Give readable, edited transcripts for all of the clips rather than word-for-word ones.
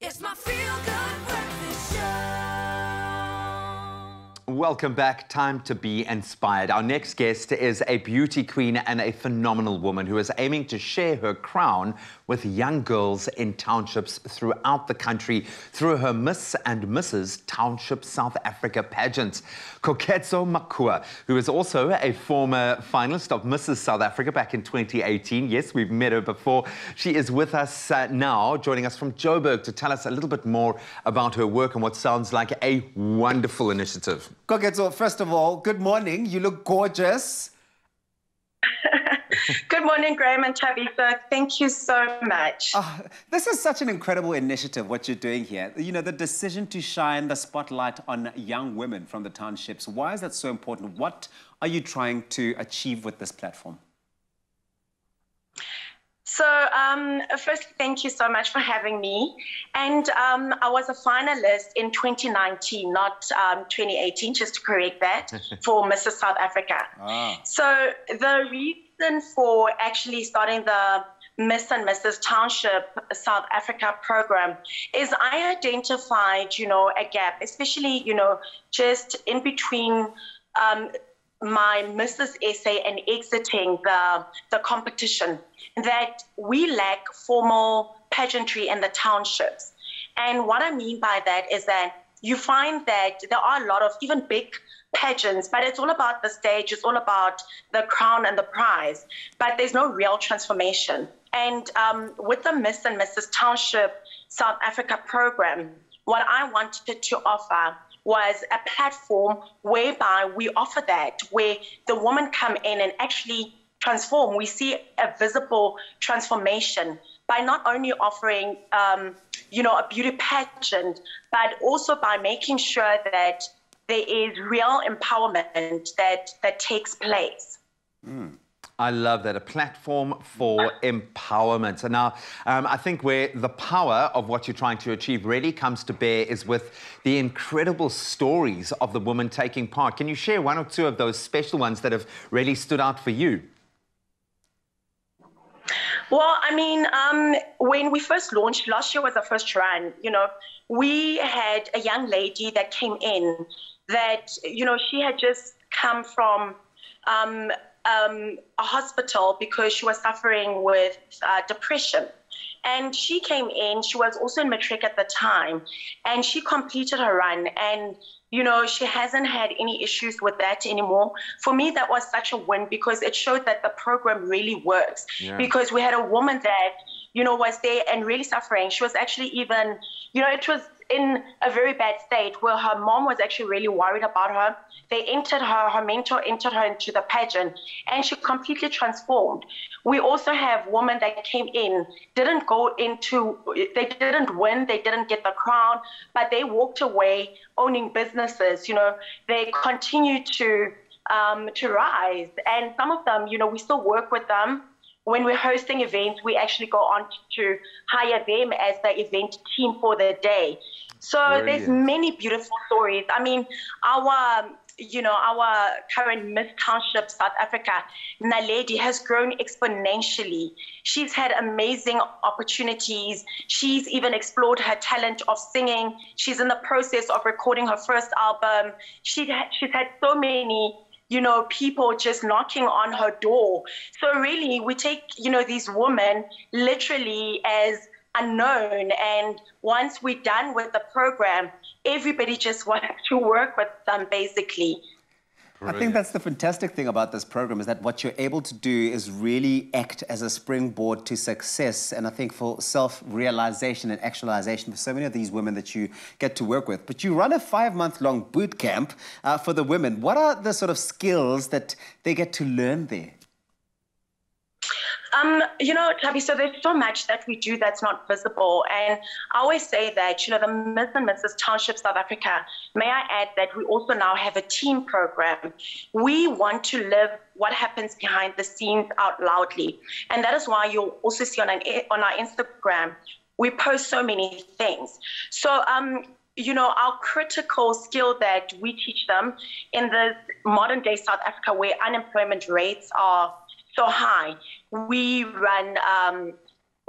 It's my feel-good breakfast show. Welcome back. Time to be inspired. Our next guest is a beauty queen and a phenomenal woman who is aiming to share her crown with young girls in townships throughout the country through her Miss and Mrs. Township South Africa pageants. Koketso Makua, who is also a former finalist of Mrs. South Africa back in 2018. Yes, we've met her before. She is with us now, joining us from Joburg to tell us a little bit more about her work and what sounds like a wonderful initiative. Koketso, first of all, good morning. You look gorgeous. Good morning, Graham and Tabitha. Thank you so much. This is such an incredible initiative, what you're doing here. You know, the decision to shine the spotlight on young women from the townships. Why is that so important? What are you trying to achieve with this platform? So, first, thank you so much for having me. And I was a finalist in 2019, not 2018, just to correct that, for Mrs. South Africa. So the reason for actually starting the Miss and Mrs. Township South Africa program is I identified, you know, a gap, especially, you know, just in between my Mrs. SA and exiting the competition, that we lack formal pageantry in the townships. And what I mean by that is that you find that there are a lot of even big pageants, but it's all about the stage, it's all about the crown and the prize, but there's no real transformation. And with the Miss and Mrs. Township South Africa program, what I wanted to offer was a platform whereby we offer that, where the women come in and actually transform. We see a visible transformation by not only offering, you know, a beauty pageant, but also by making sure that there is real empowerment that takes place. I love that, a platform for empowerment. And now, I think where the power of what you're trying to achieve really comes to bear is with the incredible stories of the women taking part. Can you share one or two of those special ones that have really stood out for you? Well, I mean, when we first launched, last year was our first run, you know, we had a young lady that came in that, you know, she had just come from a hospital because she was suffering with depression. And she came in, she was also in matric at the time, and she completed her run. And, you know, she hasn't had any issues with that anymore. For me, that was such a win because it showed that the program really works. Yeah. Because we had a woman that, you know, was there and really suffering. She was actually even, you know, it was in a very bad state where her mom was actually really worried about her. They entered her, her mentor entered her into the pageant, and she completely transformed. We also have women that came in, didn't go into, they didn't win, they didn't get the crown, but they walked away owning businesses. You know, they continue to rise. And some of them, you know, we still work with them. When we're hosting events, we actually go on to hire them as the event team for the day. So Brilliant. There's many beautiful stories. I mean, our current Miss Township South Africa, Naledi, has grown exponentially. She's had amazing opportunities. She's even explored her talent of singing. She's in the process of recording her first album. She's had so many, you know, people just knocking on her door. So really, we take, you know, these women literally as unknown. And once we're done with the program, everybody just wants to work with them, basically. Brilliant. I think that's the fantastic thing about this program, is that what you're able to do is really act as a springboard to success, and I think for self-realization and actualization for so many of these women that you get to work with. But you run a 5-month-long boot camp for the women. What are the sort of skills that they get to learn there? You know, Tabi, so there's so much that we do that's not visible. And I always say that, you know, the Miss and Mrs. Township South Africa, may I add that we also now have a team program. We want to live what happens behind the scenes out loudly. And that is why you'll also see on our Instagram, we post so many things. So, you know, our critical skill that we teach them in the modern day South Africa, where unemployment rates are so high, we run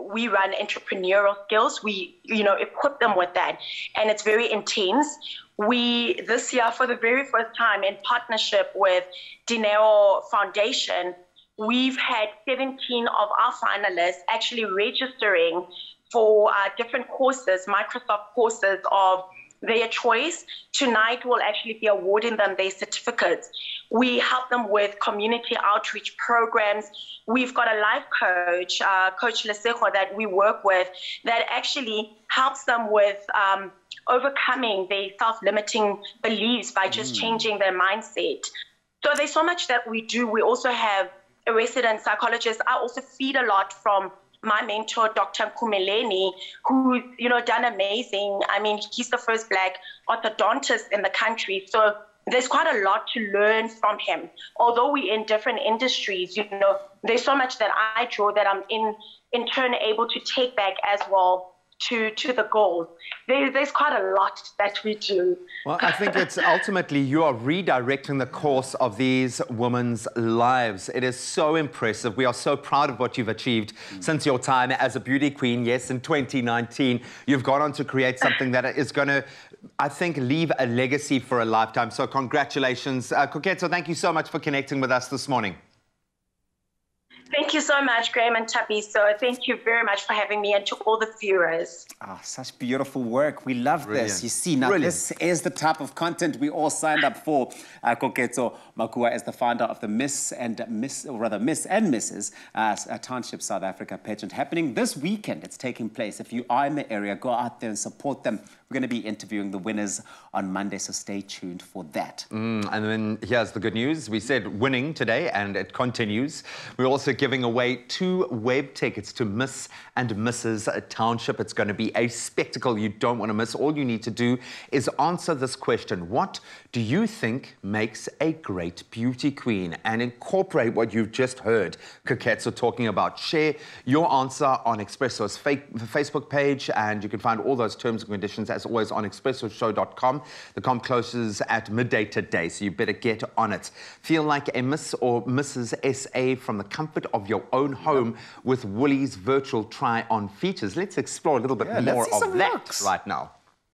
we run entrepreneurial skills. We, equip them with that. And it's very intense. We, this year, for the very first time, in partnership with Dinero Foundation, we've had 17 of our finalists actually registering for different courses, Microsoft courses of their choice. Tonight we'll actually be awarding them their certificates. We help them with community outreach programs. We've got a life coach, Coach Lesego, that we work with that actually helps them with overcoming their self-limiting beliefs by just changing their mindset. So there's so much that we do. We also have a resident psychologist. I also feed a lot from my mentor, Dr. Kumeleni, who's, done amazing. I mean, he's the first Black orthodontist in the country. So there's quite a lot to learn from him. Although we're in different industries, there's so much that I draw that I'm in turn able to take back as well to the goal. There's quite a lot that we do. Well, I think it's ultimately you are redirecting the course of these women's lives. It is so impressive. We are so proud of what you've achieved since your time as a beauty queen. Yes, in 2019, you've gone on to create something that is going to, I think, leave a legacy for a lifetime. So congratulations. Koketso, thank you so much for connecting with us this morning. Thank you so much, Graham and Tabiso. Thank you very much for having me, and to all the viewers. Such beautiful work. We love this. You see, now this is the type of content we all signed up for. Koketso Makua is the founder of the Miss and Mrs. Township South Africa pageant happening this weekend. It's taking place. If you are in the area, go out there and support them. We're going to be interviewing the winners on Monday, so stay tuned for that. And then here's the good news. We said winning today, and it continues. We're also giving away 2 web tickets to Miss and Mrs. Township. It's going to be a spectacle you don't want to miss. All you need to do is answer this question. What do you think makes a great beauty queen? And incorporate what you've just heard Koketso talking about. Share your answer on Expresso's Facebook page, and you can find all those terms and conditions as always on expressoshow.com. The comp closes at midday today, so you better get on it. Feel like a Miss or Mrs. SA from the comfort of your own home with Woolies virtual try-on features. Let's explore a little bit more of that right now.